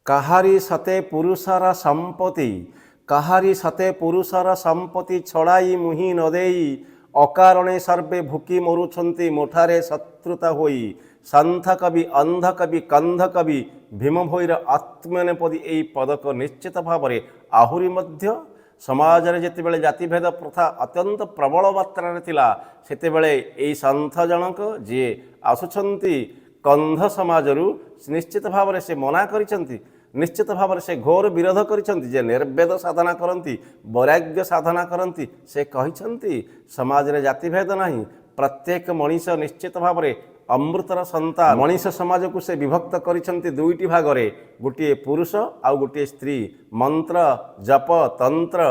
କାହାରି ସତେ ପୁରୁଷର ସମ୍ପତ୍ତି କାହାରି ସତେ ପୁରୁଷର ସମ୍ପତ୍ତି ଛଡ଼ାଇ ମୁହିଁ ନ ଦେଇ ଅକାରଣେ ସର୍ବେ ଭୁକି ମରୁଛନ୍ତି ମୋଠାରେ ଶତ୍ରୁତା ହୋଇ। ସନ୍ଥ କବି ଅନ୍ଧ କବି କନ୍ଧ କବି ଭୀମ ଭୋଇର ଆତ୍ମନେପଦୀ ଏହି ପଦକ ନିଶ୍ଚିତ ଭାବରେ ଆହୁରି ମଧ୍ୟ ସମାଜରେ ଯେତେବେଳେ ଜାତିଭେଦ ପ୍ରଥା ଅତ୍ୟନ୍ତ ପ୍ରବଳ ମାତ୍ରାରେ ଥିଲା ସେତେବେଳେ ଏହି ସନ୍ଥ ଜଣକ ଯିଏ ଆସୁଛନ୍ତି କନ୍ଧ ସମାଜରୁ ନିଶ୍ଚିତ ଭାବରେ ସେ ମନା କରିଛନ୍ତି, ନିଶ୍ଚିତ ଭାବରେ ସେ ଘୋର ବିରୋଧ କରିଛନ୍ତି ଯେ ନିର୍ବେଦ ସାଧନା କରନ୍ତି, ବୈରାଗ୍ୟ ସାଧନା କରନ୍ତି। ସେ କହିଛନ୍ତି ସମାଜରେ ଜାତିଭେଦ ନାହିଁ, ପ୍ରତ୍ୟେକ ମଣିଷ ନିଶ୍ଚିତ ଭାବରେ ଅମୃତର ସନ୍ତାନ। ମଣିଷ ସମାଜକୁ ସେ ବିଭକ୍ତ କରିଛନ୍ତି ଦୁଇଟି ଭାଗରେ, ଗୋଟିଏ ପୁରୁଷ ଆଉ ଗୋଟିଏ ସ୍ତ୍ରୀ। ମନ୍ତ୍ର ଜପ ତନ୍ତ୍ର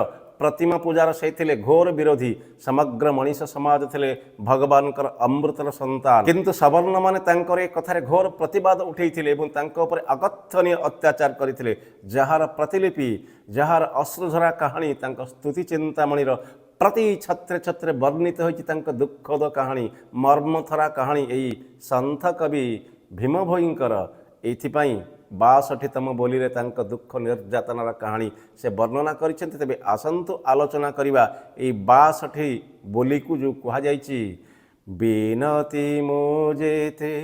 ପ୍ରତିମା ପୂଜାର ସେ ଥିଲେ ଘୋର ବିରୋଧୀ। ସମଗ୍ର ମଣିଷ ସମାଜ ଥିଲେ ଭଗବାନଙ୍କର ଅମୃତର ସନ୍ତାନ। କିନ୍ତୁ ସବର୍ଣ୍ଣମାନେ ତାଙ୍କର ଏ କଥାରେ ଘୋର ପ୍ରତିବାଦ ଉଠାଇଥିଲେ ଏବଂ ତାଙ୍କ ଉପରେ ଅକଥନୀୟ ଅତ୍ୟାଚାର କରିଥିଲେ, ଯାହାର ପ୍ରତିଲିପି, ଯାହାର ଅଶ୍ରୁଝରା କାହାଣୀ ତାଙ୍କ ସ୍ତୁତି ଚିନ୍ତାମଣିର ପ୍ରତି ଛତ୍ରେ ଛତ୍ରେ ବର୍ଣ୍ଣିତ ହୋଇଛି। ତାଙ୍କ ଦୁଃଖଦ କାହାଣୀ, ମର୍ମଥରା କାହାଣୀ ଏହି ସନ୍ଥ କବି ଭୀମ ଭୋଇଙ୍କର। ଏଇଥିପାଇଁ 62ତମ ବୋଲିରେ ତାଙ୍କ ଦୁଃଖ ନିର୍ଯାତନାର କାହାଣୀ ସେ ବର୍ଣ୍ଣନା କରିଛନ୍ତି। ତେବେ ଆସନ୍ତୁ ଆଲୋଚନା କରିବା ଏହି 62 ବୋଲିକୁ ଯେଉଁ କୁହାଯାଇଛି, ବିନତି ମୋ ଯେତେ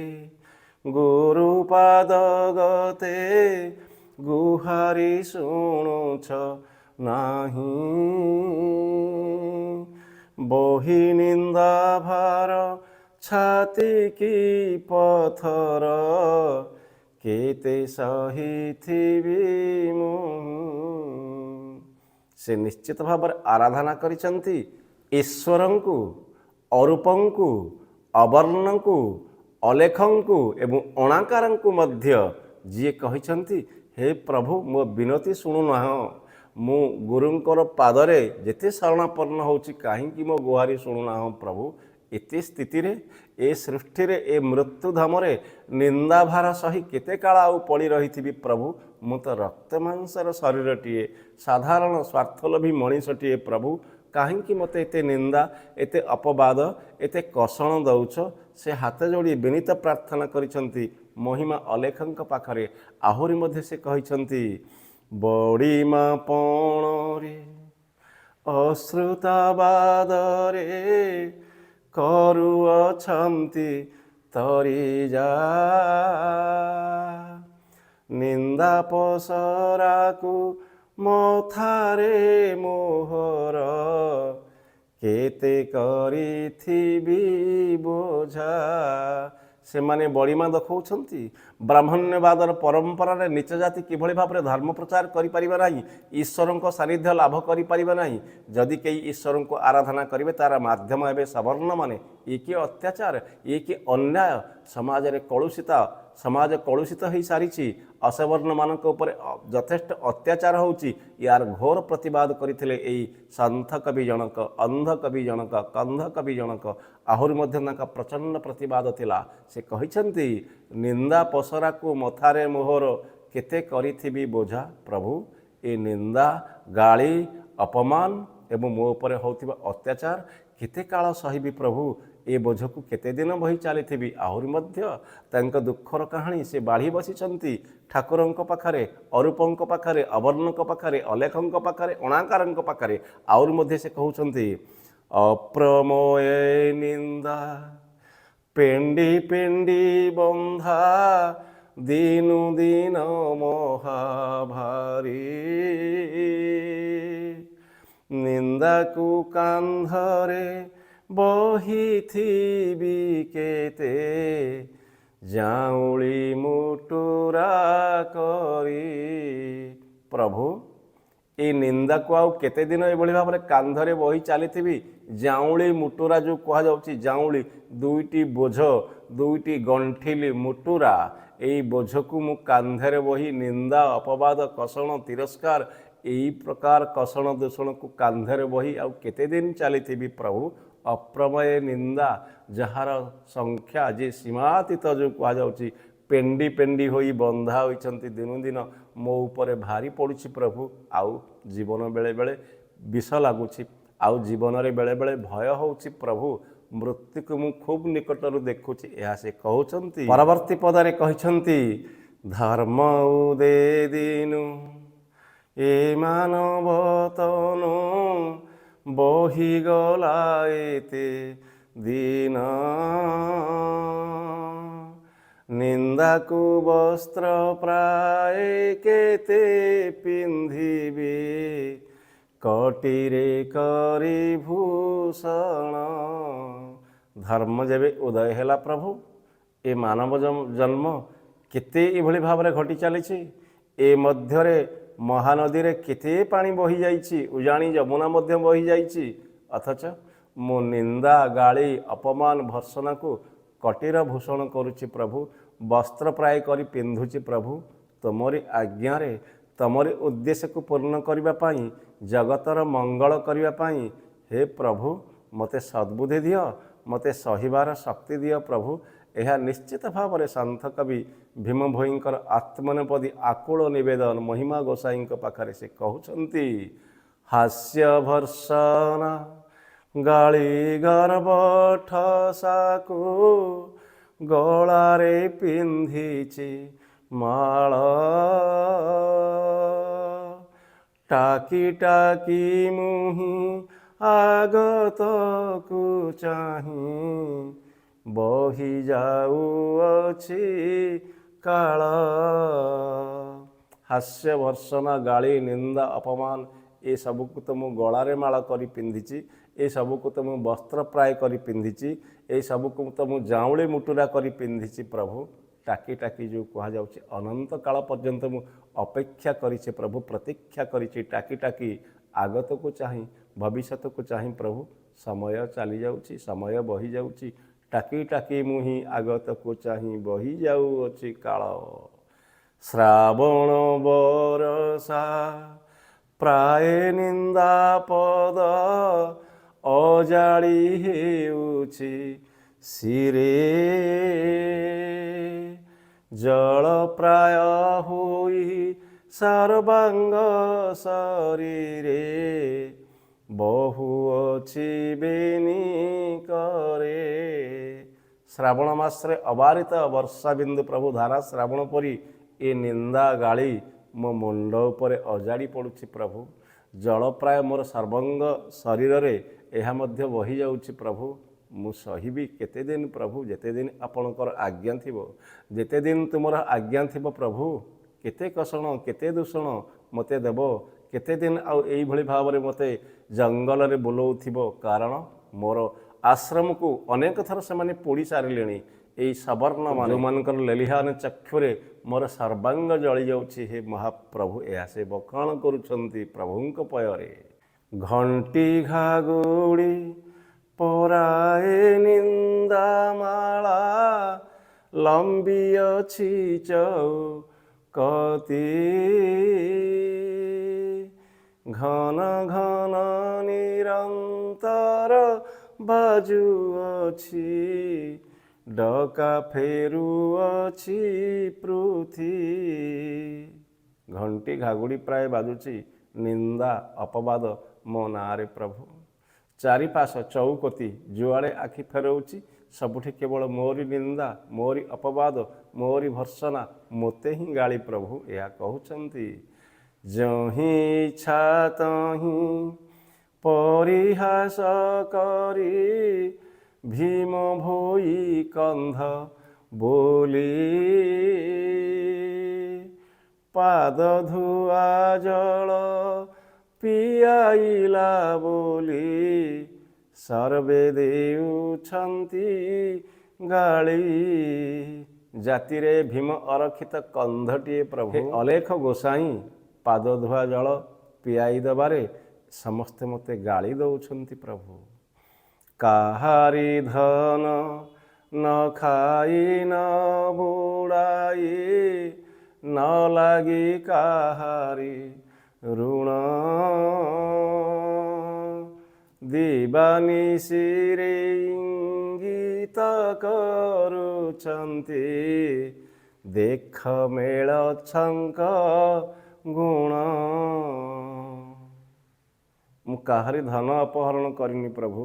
ଗୁରୁପାଦ ଗତେ ଗୁହାରି ଶୁଣୁଛ ନାହିଁ, ବହି ନିନ୍ଦା ଭାର ଛାତି କି ପଥର କେତେ ସହିଥିବି ମୁଁ। ସେ ନିଶ୍ଚିତ ଭାବରେ ଆରାଧନା କରିଛନ୍ତି ଈଶ୍ୱରଙ୍କୁ, ଅରୂପଙ୍କୁ, ଅବର୍ଣ୍ଣଙ୍କୁ, ଅଲେଖଙ୍କୁ ଏବଂ ଅଣାକାରଙ୍କୁ ମଧ୍ୟ, ଯିଏ କହିଛନ୍ତି ହେ ପ୍ରଭୁ ମୋ ବିନତି ଶୁଣୁନାହଁ, ମୁଁ ଗୁରୁଙ୍କର ପାଦରେ ଯେତେ ଶରଣାପନ୍ନ ହେଉଛି କାହିଁକି ମୋ ଗୁହାରି ଶୁଣୁନାହଁ ପ୍ରଭୁ। ଏତେ ସ୍ଥିତିରେ ଏ ସୃଷ୍ଟିରେ ଏ ମୃତ୍ୟୁଧାମରେ ନିନ୍ଦାଭାର ସହି କେତେ କାଳ ଆଉ ପଡ଼ି ରହିଥିବି ପ୍ରଭୁ। ମୁଁ ତ ରକ୍ତ ମାଂସର ଶରୀରଟିଏ, ସାଧାରଣ ସ୍ୱାର୍ଥଲୋଭୀ ମଣିଷଟିଏ ପ୍ରଭୁ, କାହିଁକି ମୋତେ ଏତେ ନିନ୍ଦା, ଏତେ ଅପବାଦ, ଏତେ କଷଣ ଦେଉଛ। ସେ ହାତ ଯୋଡ଼ି ବିନୀତ ପ୍ରାର୍ଥନା କରିଛନ୍ତି ମହିମା ଅଲେଖଙ୍କ ପାଖରେ। ଆହୁରି ମଧ୍ୟ ସେ କହିଛନ୍ତି, ବଡ଼ିମା ପଣରେ ଅଶ୍ରୁତାବାଦରେ କରୁଅଛନ୍ତି ତରିଜା, ନିନ୍ଦା ପସରାକୁ ମଥାରେ ମୋହର କେତେ କରିଥିବି ବୋଝା। ସେମାନେ ବଡ଼ିମା ଦେଖାଉଛନ୍ତି ବ୍ରାହ୍ମଣ୍ୟବାଦର ପରମ୍ପରାରେ ନିଚ ଜାତି କିଭଳି ଭାବରେ ଧର୍ମ ପ୍ରଚାର କରିପାରିବେ ନାହିଁ, ଈଶ୍ୱରଙ୍କ ସାନ୍ନିଧ୍ୟ ଲାଭ କରିପାରିବେ ନାହିଁ। ଯଦି କେହି ଈଶ୍ୱରଙ୍କୁ ଆରାଧନା କରିବେ ତାର ମାଧ୍ୟମ ହେବେ ସବର୍ଣ୍ଣମାନେ। ଇଏ କି ଅତ୍ୟାଚାର, ଇଏ କି ଅନ୍ୟାୟ। ସମାଜରେ ସମାଜ କଳୁଷିତ ହୋଇସାରିଛି, ଅସବର୍ଣ୍ଣମାନଙ୍କ ଉପରେ ଯଥେଷ୍ଟ ଅତ୍ୟାଚାର ହେଉଛି। ୟାର ଘୋର ପ୍ରତିବାଦ କରିଥିଲେ ଏହି ସନ୍ଥ କବି ଜଣକ, ଅନ୍ଧ କବି ଜଣକ, କନ୍ଧ କବି ଜଣକ। ଆହୁରି ମଧ୍ୟ ତାଙ୍କ ପ୍ରଚଣ୍ଡ ପ୍ରତିବାଦ ଥିଲା। ସେ କହିଛନ୍ତି, ନିନ୍ଦା ପସରାକୁ ମଥାରେ ମୋହର କେତେ କରିଥିବି ବୋଝା। ପ୍ରଭୁ ଏ ନିନ୍ଦା, ଗାଳି, ଅପମାନ ଏବଂ ମୋ ଉପରେ ହେଉଥିବା ଅତ୍ୟାଚାର କେତେ କାଳ ସହିବି ପ୍ରଭୁ। ଏ ବୋଝକୁ କେତେ ଦିନ ବହି ଚାଲିଥିବି। ଆହୁରି ମଧ୍ୟ ତାଙ୍କ ଦୁଃଖର କାହାଣୀ ସେ ବାଢ଼ି ବସିଛନ୍ତି ଠାକୁରଙ୍କ ପାଖରେ, ଅରୂପଙ୍କ ପାଖରେ, ଅବର୍ଣ୍ଣଙ୍କ ପାଖରେ, ଅଲେଖଙ୍କ ପାଖରେ, ଅଣାକାରଙ୍କ ପାଖରେ। ଆହୁରି ମଧ୍ୟ ସେ କହୁଛନ୍ତି, ଅପ୍ରମେୟ ନିନ୍ଦା ପେଣ୍ଡି ପେଣ୍ଡି ବନ୍ଧା ଦିନୁ ଦିନ ମହାଭାରୀ, ନିନ୍ଦାକୁ କାନ୍ଧରେ ବହିଥିବି କେତେ ଜାଉଳି ମୁଟୁରା କରି। ପ୍ରଭୁ ଏ ନିନ୍ଦାକୁ ଆଉ କେତେ ଦିନ ଏଭଳି ଭାବରେ କାନ୍ଧରେ ବହି ଚାଲିଥିବି। ଜାଉଳି ମୁଟୁରା ଯେଉଁ କୁହାଯାଉଛି, ଜାଉଳି ଦୁଇଟି ବୋଝ, ଦୁଇଟି ଗଣ୍ଠିଲି ମୁଟୁରା, ଏଇ ବୋଝକୁ ମୁଁ କାନ୍ଧରେ ବହି ନିନ୍ଦା, ଅପବାଦ, କଷଣ, ତିରସ୍କାର, ଏହି ପ୍ରକାର କଷଣ ଦୂଷଣକୁ କାନ୍ଧରେ ବହି ଆଉ କେତେ ଦିନ ଚାଲିଥିବି ପ୍ରଭୁ। ଅପ୍ରମେୟ ନିନ୍ଦା, ଯାହାର ସଂଖ୍ୟା ଯେ ସୀମାତୀତ ଯେଉଁ କୁହାଯାଉଛି, ପେଣ୍ଡି ପେଣ୍ଡି ହୋଇ ବନ୍ଧା ହୋଇଛନ୍ତି, ଦିନୁ ଦିନ ମୋ ଉପରେ ଭାରି ପଡ଼ୁଛି ପ୍ରଭୁ। ଆଉ ଜୀବନ ବେଳେବେଳେ ବିଷ ଲାଗୁଛି, ଆଉ ଜୀବନରେ ବେଳେବେଳେ ଭୟ ହେଉଛି ପ୍ରଭୁ। ମୃତ୍ୟୁକୁ ମୁଁ ଖୁବ୍ ନିକଟରୁ ଦେଖୁଛି, ଏହା ସେ କହୁଛନ୍ତି। ପରବର୍ତ୍ତୀ ପଦରେ କହିଛନ୍ତି, ଧର୍ମ ଉଦେ ଦିନୁ ଏ ମାନବ ତନୁ ବହିଗଲା ଏତେ ଦିନ ନିନ୍ଦାକୁ ବସ୍ତ୍ର ପ୍ରାୟ କେତେ ପିନ୍ଧିବେ କଟିରେ କରି ଭୂଷଣ। ଧର୍ମ ଯେବେ ଉଦୟ ହେଲା ପ୍ରଭୁ ଏ ମାନବ ଜନ୍ମ କେତେ ଏଭଳି ଭାବରେ ଘଟି ଚାଲିଛି। ଏ ମଧ୍ୟରେ ମହାନଦୀରେ କେତେ ପାଣି ବହିଯାଇଛି, ଉଜାଣି ଯମୁନା ମଧ୍ୟ ବହିଯାଇଛି, ଅଥଚ ମୁଁ ନିନ୍ଦା ଗାଳି ଅପମାନ ଭର୍ସନାକୁ କଟିର ଭୂଷଣ କରୁଛି ପ୍ରଭୁ, ବସ୍ତ୍ର ପ୍ରାୟ କରି ପିନ୍ଧୁଛି ପ୍ରଭୁ ତୁମରି ଆଜ୍ଞାରେ, ତୁମରି ଉଦ୍ଦେଶ୍ୟକୁ ପୂର୍ଣ୍ଣ କରିବା ପାଇଁ, ଜଗତର ମଙ୍ଗଳ କରିବା ପାଇଁ। ହେ ପ୍ରଭୁ ମୋତେ ସଦ୍ବୁଦ୍ଧି ଦିଅ, ମୋତେ ସହିବାର ଶକ୍ତି ଦିଅ ପ୍ରଭୁ। ଏହା ନିଶ୍ଚିତ ଭାବରେ ସନ୍ଥ କବି ଭୀମ ଭୋଇଙ୍କର ଆତ୍ମନେପଦୀ ଆକୁଳ ନିବେଦନ ମହିମା ଗୋସାଇଙ୍କ ପାଖରେ ସେ କହୁଛନ୍ତି। ହାସ୍ୟ ଭର୍ଷଣ ଗାଳି ଗର୍ବ ଠସାକୁ ଗଳାରେ ପିନ୍ଧିଛି ମାଳ, ଟାକି ଟାକି ମୁହିଁ ଆଗତକୁ ଚାହିଁ ବହି ଯାଉଅଛି କାଳ। ହାସ୍ୟ ଭର୍ସନା ଗାଳି ନିନ୍ଦା ଅପମାନ ଏସବୁକୁ ତ ମୁଁ ଗଳାରେ ମାଳ କରି ପିନ୍ଧିଛି, ଏସବୁକୁ ତ ମୁଁ ବସ୍ତ୍ର ପ୍ରାୟ କରି ପିନ୍ଧିଛି, ଏସବୁକୁ ତ ମୁଁ ଜାଉଁଳି ମୁଟୁରା କରି ପିନ୍ଧିଛି ପ୍ରଭୁ। ଟାକି ଟାକି ଯେଉଁ କୁହାଯାଉଛି ଅନନ୍ତ କାଳ ପର୍ଯ୍ୟନ୍ତ ମୁଁ ଅପେକ୍ଷା କରିଛି ପ୍ରଭୁ, ପ୍ରତୀକ୍ଷା କରିଛି ଟାକି ଟାକି ଆଗତକୁ ଚାହିଁ ଭବିଷ୍ୟତକୁ ଚାହିଁ ପ୍ରଭୁ। ସମୟ ଚାଲିଯାଉଛି, ସମୟ ବହିଯାଉଛି, ଟାକି ଟାକି ମୁହିଁ ଆଗତକୁ ଚାହିଁ ବହି ଯାଉଅଛି କାଳ। ଶ୍ରାବଣ ବରଷା ପ୍ରାୟ ନିନ୍ଦା ପଦ ଅଜାଳି ହେଉଛି ଶିରେ, ଜଳ ପ୍ରାୟ ହୋଇ ସର୍ବାଙ୍ଗ ଶରୀରେ ବହୁଅଛି ବେନି କରେ। ଶ୍ରାବଣ ମାସରେ ଅବାରିତ ବର୍ଷା ବିନ୍ଦୁ ପ୍ରଭୁ ଧାରା ଶ୍ରାବଣ ପରି ଏ ନିନ୍ଦା ଗାଳି ମୋ ମୁଣ୍ଡ ଉପରେ ଅଜାଡ଼ି ପଡ଼ୁଛି ପ୍ରଭୁ। ଜଳ ପ୍ରାୟ ମୋର ସର୍ବାଙ୍ଗ ଶରୀରରେ ଏହା ମଧ୍ୟ ବହିଯାଉଛି ପ୍ରଭୁ। ମୁଁ ସହିବି କେତେଦିନ ପ୍ରଭୁ, ଯେତେଦିନ ଆପଣଙ୍କର ଆଜ୍ଞା ଥିବ, ଯେତେଦିନ ତୁମର ଆଜ୍ଞା ଥିବ ପ୍ରଭୁ। କେତେ କଷଣ କେତେ ଦୂଷଣ ମୋତେ ଦେବ, କେତେଦିନ ଆଉ ଏଇଭଳି ଭାବରେ ମୋତେ ଜଙ୍ଗଲରେ ବୁଲଉଥିବ। କାରଣ ମୋର ଆଶ୍ରମକୁ ଅନେକ ଥର ସେମାନେ ପୋଡ଼ି ସାରିଲେଣି। ଏଇ ସବର୍ଣ୍ଣ ଯେଉଁମାନଙ୍କର ଲେଲିହାନ ଚକ୍ଷୁରେ ମୋର ସର୍ବାଙ୍ଗ ଜଳିଯାଉଛି। ହେ ମହାପ୍ରଭୁ ଏହା ସେ ବଖାଣ କରୁଛନ୍ତି ପ୍ରଭୁଙ୍କ ପୟରେ। ଘଣ୍ଟି ଘାଗୁଡ଼ି ପରାଏ ନିନ୍ଦା ମାଳା ଲମ୍ବିଅଛି ଚଉକତି, ଘନ ଘନ ନିରନ୍ତର ବାଜୁଅଛି ଡକା ଫେରୁଅଛି ପୃଥି। ଘଣ୍ଟି ଘାଗୁଡ଼ି ପ୍ରାୟ ବାଜୁଛି ନିନ୍ଦା ଅପବାଦ ମୋ ନାଁରେ ପ୍ରଭୁ। ଚାରିପାଶ ଚଉକତି ଯୁଆଡ଼େ ଆଖି ଫେରଉଛି ସବୁଠି କେବଳ ମୋରି ନିନ୍ଦା, ମୋରି ଅପବାଦ, ମୋରି ଭର୍ସନା, ମୋତେ ହିଁ ଗାଳି ପ୍ରଭୁ ଏହା କହୁଛନ୍ତି। ଯହିଁ ଇଚ୍ଛା ତହିଁ ପରିହାସ କରି ଭୀମ ଭୋଇ କନ୍ଧ ବୋଲି, ପାଦ ଧୁଆ ଜଳ ପିଆଇଲା ବୋଲି ସର୍ବେ ଦେଉଛନ୍ତି ଗାଳି। ଜାତିରେ ଭୀମ ଅରକ୍ଷିତ କନ୍ଧଟିଏ ପ୍ରଭୁ। ଅଲେଖ ଗୋସାଇଁ ପାଦ ଧୁଆ ଜଳ ପିଆଇ ଦେବାରେ ସମସ୍ତେ ମୋତେ ଗାଳି ଦେଉଛନ୍ତି ପ୍ରଭୁ। କାହାରି ଧନ ନ ଖାଇ ନ ବୁଡ଼ାଇ ନ ଲାଗି କାହାରି ଋଣ, ଦିବାନିଶିରେ ଇଙ୍ଗିତ କରୁଛନ୍ତି ଦେଖ ମେଳ ଛଙ୍କ ଗୁଣ। ମୁଁ କାହାରି ଧନ ଅପହରଣ କରିନି ପ୍ରଭୁ,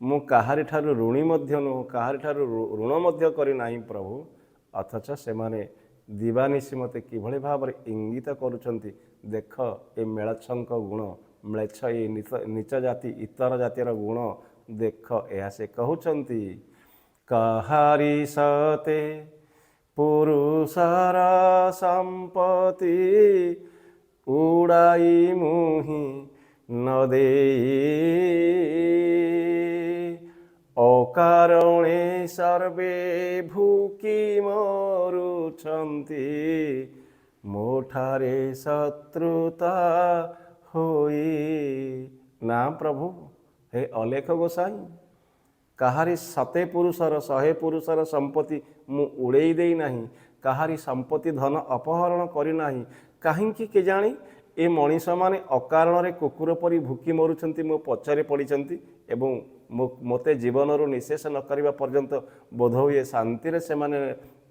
ମୁଁ କାହାରି ଠାରୁ ଋଣୀ ମଧ୍ୟ ନୁହଁ, କାହାରି ଠାରୁ ଋଣ ମଧ୍ୟ କରିନାହିଁ ପ୍ରଭୁ। ଅଥଚ ସେମାନେ ଦିବାନିଶି ମୋତେ କିଭଳି ଭାବରେ ଇଙ୍ଗିତ କରୁଛନ୍ତି। ଦେଖ ଏ ମେଳଛଙ୍କ ଗୁଣ, ମ୍ଲେଚ୍ଛ ଏ ନୀଚ ଜାତି ଇତର ଜାତିର ଗୁଣ ଦେଖ, ଏହା ସେ କହୁଛନ୍ତି। କାହାରି ସତେ ପୁରୁଷର ସମ୍ପତ୍ତି ଉଡ଼ାଇ ମୁହିଁ ନ ଦେଇ, ଅକାରଣେ ସର୍ବେ ଭୁକି ମରୁଛନ୍ତି, ମୋଠାରେ ଶତ୍ରୁତା ହୋଇ। ନା ପ୍ରଭୁ, ହେ ଅଲେଖ ଗୋସାଇଁ, କାହାରି ସତେ ପୁରୁଷର 100 ପୁରୁଷର ସମ୍ପତ୍ତି ମୁଁ ଉଡ଼େଇ ଦେଇ ନାହିଁ, କାହାରି ସମ୍ପତ୍ତି ଧନ ଅପହରଣ କରିନାହିଁ। କାହିଁକି କେଜାଣି ଏ ମଣିଷମାନେ ଅକାରଣରେ କୁକୁର ପରି ଭୁକି ମରୁଛନ୍ତି, ମୋ ପଛରେ ପଡ଼ିଛନ୍ତି ଏବଂ ମୋତେ ଜୀବନରୁ ନିଶେଷ ନ କରିବା ପର୍ଯ୍ୟନ୍ତ ବୋଧହୁଏ ଶାନ୍ତିରେ ସେମାନେ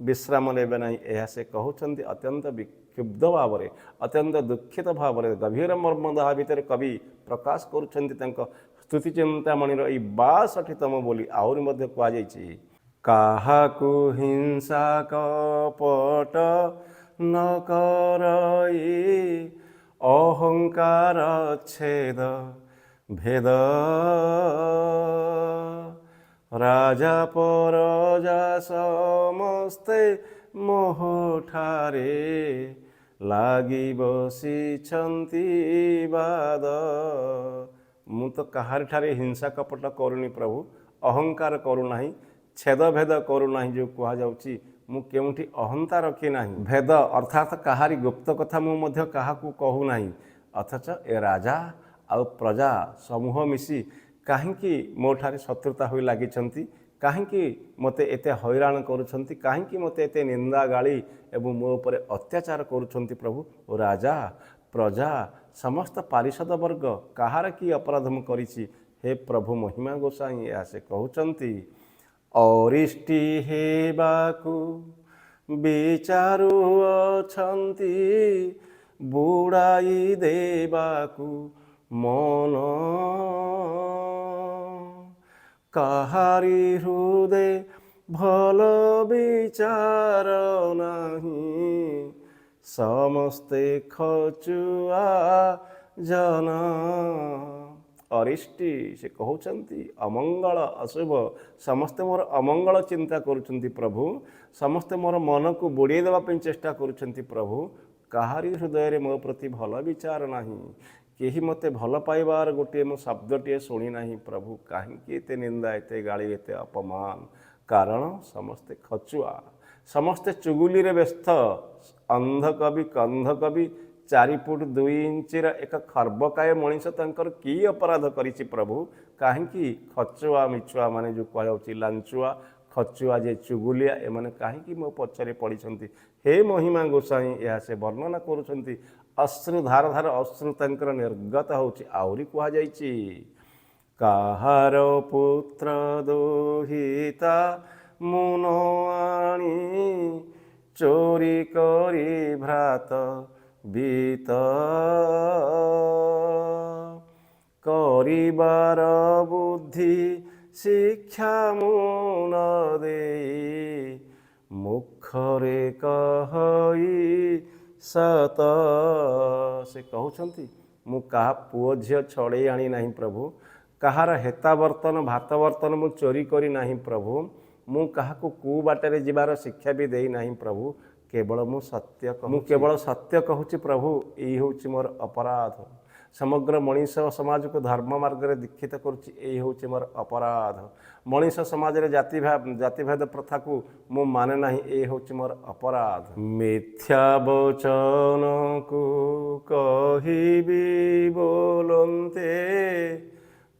ବିଶ୍ରାମ ନେବେ ନାହିଁ। ଏହା ସେ କହୁଛନ୍ତି ଅତ୍ୟନ୍ତ ବିକ୍ଷୁବ୍ଧ ଭାବରେ, ଅତ୍ୟନ୍ତ ଦୁଃଖିତ ଭାବରେ। ଗଭୀର ମର୍ମଦାହ ଭିତରେ କବି ପ୍ରକାଶ କରୁଛନ୍ତି ତାଙ୍କ ସ୍ତୁତି ଚିନ୍ତାମଣିର ଏଇ 62ତମ ବୋଲି ଆହୁରି ମଧ୍ୟ କୁହାଯାଇଛି। କାହାକୁ ହିଂସା କପଟ ନ କରଇ, ଅହଙ୍କାର ଛେଦ ଭେଦ, ରାଜା ପରଜା ସମସ୍ତେ ମୋହଠାରେ, ଲାଗି ବସିଛନ୍ତି ବାଦ। ମୁଁ ତ କାହାରିଠାରେ ହିଂସା କପଟ କରୁନି ପ୍ରଭୁ, ଅହଙ୍କାର କରୁନାହିଁ, ଛେଦଭେଦ କରୁନାହିଁ। ଯେଉଁ କୁହାଯାଉଛି ମୁଁ କେଉଁଠି ଅହନ୍ତା ରଖି ନାହିଁ। ଭେଦ ଅର୍ଥାତ୍ କାହାରି ଗୁପ୍ତ କଥା ମୁଁ ମଧ୍ୟ କାହାକୁ କହୁନାହିଁ। ଅଥଚ ଏ ରାଜା ଆଉ ପ୍ରଜା ସମୂହ ମିଶି କାହିଁକି ମୋଠାରେ ଶତ୍ରୁତା ହୋଇ ଲାଗିଛନ୍ତି, କାହିଁକି ମୋତେ ଏତେ ହଇରାଣ କରୁଛନ୍ତି, କାହିଁକି ମୋତେ ଏତେ ନିନ୍ଦା ଗାଳି ଏବଂ ମୋ ଉପରେ ଅତ୍ୟାଚାର କରୁଛନ୍ତି। ପ୍ରଭୁ, ରାଜା ପ୍ରଜା ସମସ୍ତ ପାରିଷଦ ବର୍ଗ, କାହାର କି ଅପରାଧ ମୁଁ କରିଛି? ହେ ପ୍ରଭୁ ମହିମା ଗୋସାଇଁ, ଏହା ସେ କହୁଛନ୍ତି। ଅରିଷ୍ଟି ହେବାକୁ ବିଚାରୁ ଅଛନ୍ତି, ବୁଡ଼ାଇ ଦେବାକୁ ମନ, କାହାରି ହୃଦେ ଭଲ ବିଚାର ନାହିଁ, ସମସ୍ତେ ଖଚୁଆ ଜନ। ଅରିଷ୍ଟି ସେ କହୁଛନ୍ତି ଅମଙ୍ଗଳ ଅଶୁଭ, ସମସ୍ତେ ମୋର ଅମଙ୍ଗଳ ଚିନ୍ତା କରୁଛନ୍ତି ପ୍ରଭୁ, ସମସ୍ତେ ମୋର ମନକୁ ବୁଡ଼େଇ ଦେବା ପାଇଁ ଚେଷ୍ଟା କରୁଛନ୍ତି ପ୍ରଭୁ। କାହାରି ହୃଦୟରେ ମୋ ପ୍ରତି ଭଲ ବିଚାର ନାହିଁ, କେହି ମୋତେ ଭଲ ପାଇବାର ଗୋଟିଏ ମୁଁ ଶବ୍ଦଟିଏ ଶୁଣି ନାହିଁ ପ୍ରଭୁ। କାହିଁକି ଏତେ ନିନ୍ଦା, ଏତେ ଗାଳି, ଏତେ ଅପମାନ? କାରଣ ସମସ୍ତେ ଖଚୁଆ, ସମସ୍ତେ ଚୁଗୁଲିରେ ବ୍ୟସ୍ତ। ଅନ୍ଧକବି କନ୍ଧକବି 4 ଫୁଟ 2 ଇଞ୍ଚର ଏକ ଖର୍ବକାୟ ମଣିଷ ତାଙ୍କର କି ଅପରାଧ କରିଛି ପ୍ରଭୁ? କାହିଁକି ଖଚୁଆ ମିଛୁଆ ମାନେ ଯେଉଁ କୁହାଯାଉଛି, ଲାଞ୍ଚୁଆ ଖଚୁଆ ଯେ ଚୁଗୁଲିଆ, ଏମାନେ କାହିଁକି ମୋ ପଛରେ ପଡ଼ିଛନ୍ତି? ହେ ମହିମା ଗୋସାଇଁ, ଏହା ସେ ବର୍ଣ୍ଣନା କରୁଛନ୍ତି। ଅଶ୍ରୁ ଧାର ଧାର ଅଶ୍ରୁ ତାଙ୍କର ନିର୍ଗତ ହେଉଛି। ଆହୁରି କୁହାଯାଇଛି, କାହାର ପୁତ୍ର ଦୋହିତା ମୁଁ ନ ଆଣି, ଚୋରି କରି ଭ୍ରାତ ବିତ, କରିବାର ବୁଦ୍ଧି ଶିକ୍ଷା ମୁଁ ନ ଦେଇ, ମୁଖରେ କହଇ ସତ। ସେ କହୁଛନ୍ତି ମୁଁ କାହା ପୁଅ ଝିଅ ଛଡ଼େଇ ଆଣି ନାହିଁ ପ୍ରଭୁ, କାହାର ହେତା ବର୍ତ୍ତନ ଭାତ ବର୍ତ୍ତନ ମୁଁ ଚୋରି କରି ନାହିଁ ପ୍ରଭୁ, ମୁଁ କାହାକୁ କେଉଁ ବାଟରେ ଯିବାର ଶିକ୍ଷା ବି ଦେଇ ନାହିଁ ପ୍ରଭୁ, କେବଳ ମୁଁ ସତ୍ୟ କହୁଛି ପ୍ରଭୁ। ଏଇ ହେଉଛି ମୋର ଅପରାଧ। ସମଗ୍ର ମଣିଷ ସମାଜକୁ ଧର୍ମ ମାର୍ଗରେ ଦୀକ୍ଷିତ କରୁଛି, ଏଇ ହେଉଛି ମୋର ଅପରାଧ। ମଣିଷ ସମାଜରେ ଜାତିଭେଦ ପ୍ରଥାକୁ ମୁଁ ମାନେ ନାହିଁ, ଏଇ ହେଉଛି ମୋର ଅପରାଧ। ମିଥ୍ୟା ବଚନକୁ କହିବି ବୋଲନ୍ତେ,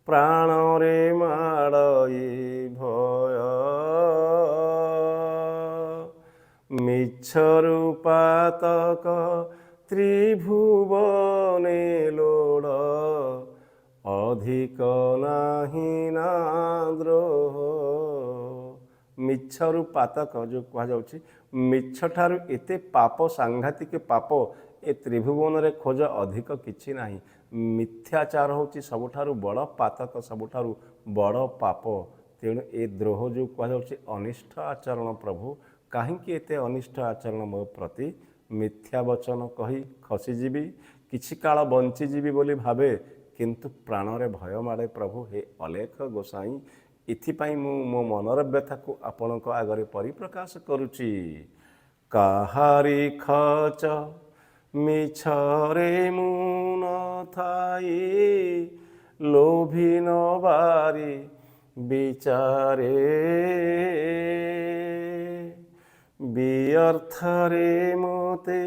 ପ୍ରାଣରେ ମାଡ଼ଇ ଭୟ, ମିଛରୁ ପାତକ ତ୍ରିଭୁବନେ ଲୋଡ଼, ଅଧିକ ନାହିଁ ନା ଦ୍ରୋହ। ମିଛରୁ ପାତକ ଯେଉଁ କୁହାଯାଉଛି, ମିଛଠାରୁ ଏତେ ପାପ, ସାଂଘାତିକ ପାପ ଏ ତ୍ରିଭୁବନରେ ଖୋଜ ଅଧିକ କିଛି ନାହିଁ। ମିଥ୍ୟାଚାର ହେଉଛି ସବୁଠାରୁ ବଡ଼ ପାତକ, ସବୁଠାରୁ ବଡ଼ ପାପ। ତେଣୁ ଏ ଦ୍ରୋହ ଯେଉଁ କୁହାଯାଉଛି ଅନିଷ୍ଠ ଆଚରଣ ପ୍ରଭୁ, କାହିଁକି ଏତେ ଅନିଷ୍ଟ ଆଚରଣ ମୋ ପ୍ରତି? ମିଥ୍ୟା ବଚନ କହି ଖସିଯିବି, କିଛି କାଳ ବଞ୍ଚିଯିବି ବୋଲି ଭାବେ, କିନ୍ତୁ ପ୍ରାଣରେ ଭୟ ମାଡ଼େ ପ୍ରଭୁ। ହେ ଅଲେଖ ଗୋସାଇଁ, ଏଥିପାଇଁ ମୁଁ ମୋ ମନର ବ୍ୟଥାକୁ ଆପଣଙ୍କ ଆଗରେ ପରିପ୍ରକାଶ କରୁଛି। କାହାରି ଖଚ ମିଛରେ ମୁଁ ନଥାଇ, ଲୋଭି ନବାରି ବିଚାରେ, ବ୍ୟର୍ଥରେ ମୋତେ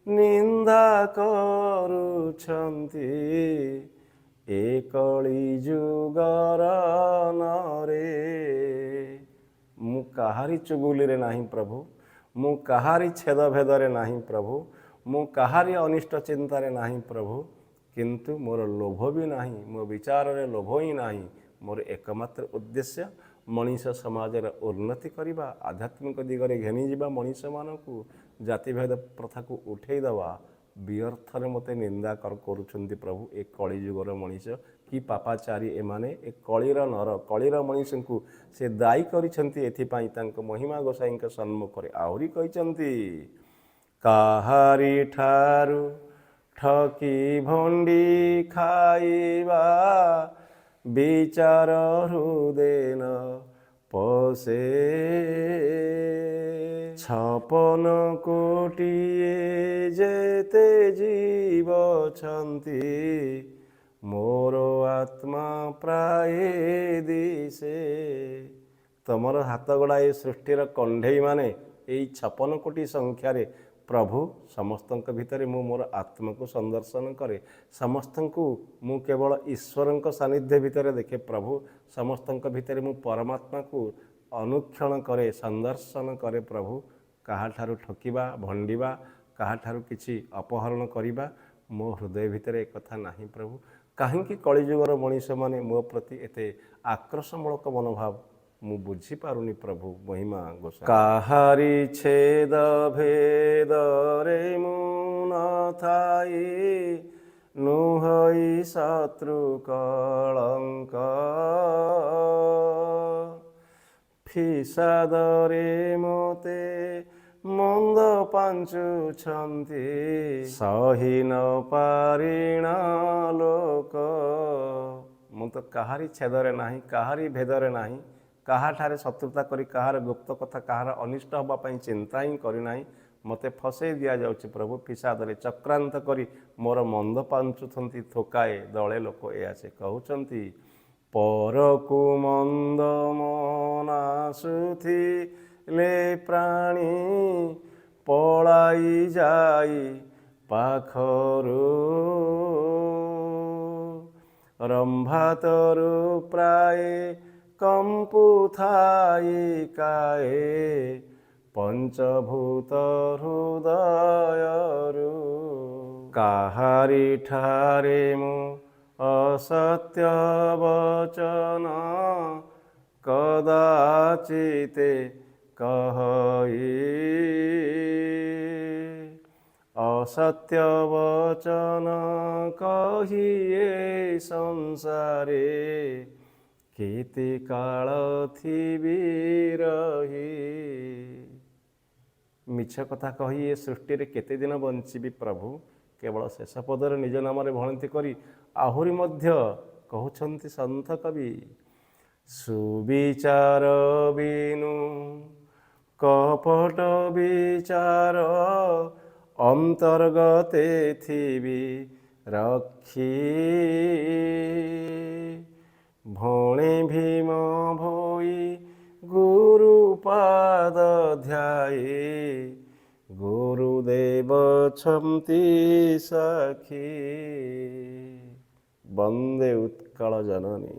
ନିନ୍ଦା କରୁଛନ୍ତି, ଏ କଳି ଯୁଗର ନରେ। ମୁଁ କାହାରି ଚୁଗୁଲିରେ ନାହିଁ ପ୍ରଭୁ, ମୁଁ କାହାରି ଛେଦଭେଦରେ ନାହିଁ ପ୍ରଭୁ, ମୁଁ କାହାରି ଅନିଷ୍ଟ ଚିନ୍ତାରେ ନାହିଁ ପ୍ରଭୁ, କିନ୍ତୁ ମୋର ଲୋଭ ବି ନାହିଁ, ମୋ ବିଚାରରେ ଲୋଭ ହିଁ ନାହିଁ। ମୋର ଏକମାତ୍ର ଉଦ୍ଦେଶ୍ୟ ମଣିଷ ସମାଜର ଉନ୍ନତି କରିବା, ଆଧ୍ୟାତ୍ମିକ ଦିଗରେ ଘେନିଯିବା, ମଣିଷମାନଙ୍କୁ ଜାତିଭେଦ ପ୍ରଥାକୁ ଉଠେଇ ଦେବା। ବ୍ୟର୍ଥରେ ମୋତେ ନିନ୍ଦା କରୁଛନ୍ତି ପ୍ରଭୁ। ଏ କଳିଯୁଗର ମଣିଷ କି ପାପାଚାରୀ ଏମାନେ, ଏ କଳିର ନର, କଳିର ମଣିଷଙ୍କୁ ସେ ଦାୟୀ କରିଛନ୍ତି। ଏଥିପାଇଁ ତାଙ୍କ ମହିମା ଗୋସାଇଁଙ୍କ ସମ୍ମୁଖରେ ଆହୁରି କହିଛନ୍ତି, କାହାରି ଠାରୁ ଠକି ଭଣ୍ଡି ଖାଇବା, ବିଚାର ହୃଦୟ ନ ପଶେ। 56 କୋଟିଏ ଯେତେ ଜୀବ ଅଛନ୍ତି, ମୋର ଆତ୍ମା ପ୍ରାୟ ଦିଶେ। ତମର ହାତ ଗଡ଼ା ଏ ସୃଷ୍ଟିର କଣ୍ଢେଇମାନେ ଏଇ 56 କୋଟି ସଂଖ୍ୟାରେ ପ୍ରଭୁ। ସମସ୍ତଙ୍କ ଭିତରେ ମୁଁ ମୋର ଆତ୍ମାକୁ ସନ୍ଦର୍ଶନ କରେ, ସମସ୍ତଙ୍କୁ ମୁଁ କେବଳ ଈଶ୍ୱରଙ୍କ ସାନ୍ନିଧ୍ୟ ଭିତରେ ଦେଖେ ପ୍ରଭୁ। ସମସ୍ତଙ୍କ ଭିତରେ ମୁଁ ପରମାତ୍ମାକୁ ଅନୁକ୍ଷଣ କରେ, ସନ୍ଦର୍ଶନ କରେ ପ୍ରଭୁ। କାହାଠାରୁ ଠକିବା, ଭଣ୍ଡିବା, କାହାଠାରୁ କିଛି ଅପହରଣ କରିବା ମୋ ହୃଦୟ ଭିତରେ ଏକଥା ନାହିଁ ପ୍ରଭୁ। କାହିଁକି କଳିଯୁଗର ମଣିଷମାନେ ମୋ ପ୍ରତି ଏତେ ଆକ୍ରୋଶମୂଳକ ମନୋଭାବ ମୁଁ ବୁଝିପାରୁନି ପ୍ରଭୁ। ମହିମା ଗୋସାଇଁ। କାହାରି ଛେଦ ଭେଦରେ ମୁଁ ନଥାଇ, ନୁହଇ ଶତ୍ରୁ କଳଙ୍କ, ଫିସାଦରେ ମୋତେ ମନ୍ଦ ପାଞ୍ଚୁଛନ୍ତି, ସହି ନ ପାରିଣ ଲୋକ। ମୁଁ ତ କାହାରି ଛେଦରେ ନାହିଁ, କାହାରି ଭେଦରେ ନାହିଁ, କାହାଠାରେ ଶତ୍ରୁତା କରି, କାହାର ଗୁପ୍ତ କଥା, କାହାର ଅନିଷ୍ଟ ହେବା ପାଇଁ ଚିନ୍ତା ହିଁ କରିନାହିଁ। ମୋତେ ଫସେଇ ଦିଆଯାଉଛି ପ୍ରଭୁ। ଫିସାଦରେ ଚକ୍ରାନ୍ତ କରି ମୋର ମନ୍ଦ ପାଞ୍ଚୁଛନ୍ତି ଥୋକାଏ ଦଳେ ଲୋକ। ଏହା ସେ କହୁଛନ୍ତି। ପରକୁ ମନ୍ଦ ମନାସୁଥିଲେ ପ୍ରାଣୀ, ପଳାଇ ଯାଇ ପାଖରୁ, ରମ୍ଭାତରୁ ପ୍ରାୟ କମ୍ପୁଥାଇ କାଏ, ପଞ୍ଚଭୂତ ହୃଦୟରୁ। କାହାରି ଠାରେ ମୁଁ ଅସତ୍ୟ ବଚନ କଦାଚିତେ କହି, ଅସତ୍ୟ ବଚନ କହି ଏ ସଂସାରେ, କେତେ କାଳ ଥିବି ରହି। ମିଛ କଥା କହି ଏ ସୃଷ୍ଟିରେ କେତେ ଦିନ ବଞ୍ଚିବି ପ୍ରଭୁ। କେବଳ ଶେଷ ପଦରେ ନିଜ ନାମରେ ଭଣତି କରି ଆହୁରି ମଧ୍ୟ କହୁଛନ୍ତି ସନ୍ଥ କବି, ସୁବିଚାର ବିନୁ କପଟ ବିଚାର, ଅନ୍ତର୍ଗତେ ଥିବି ରଖି, ଭଣେ ଭୀମ ଭୋଇ ଗୁରୁ ପାଦ ଧ୍ୟାୟେ, ଗୁରୁଦେବ ଛନ୍ତି ସାକ୍ଷୀ। ବନ୍ଦେ ଉତ୍କଳ ଜନନୀ।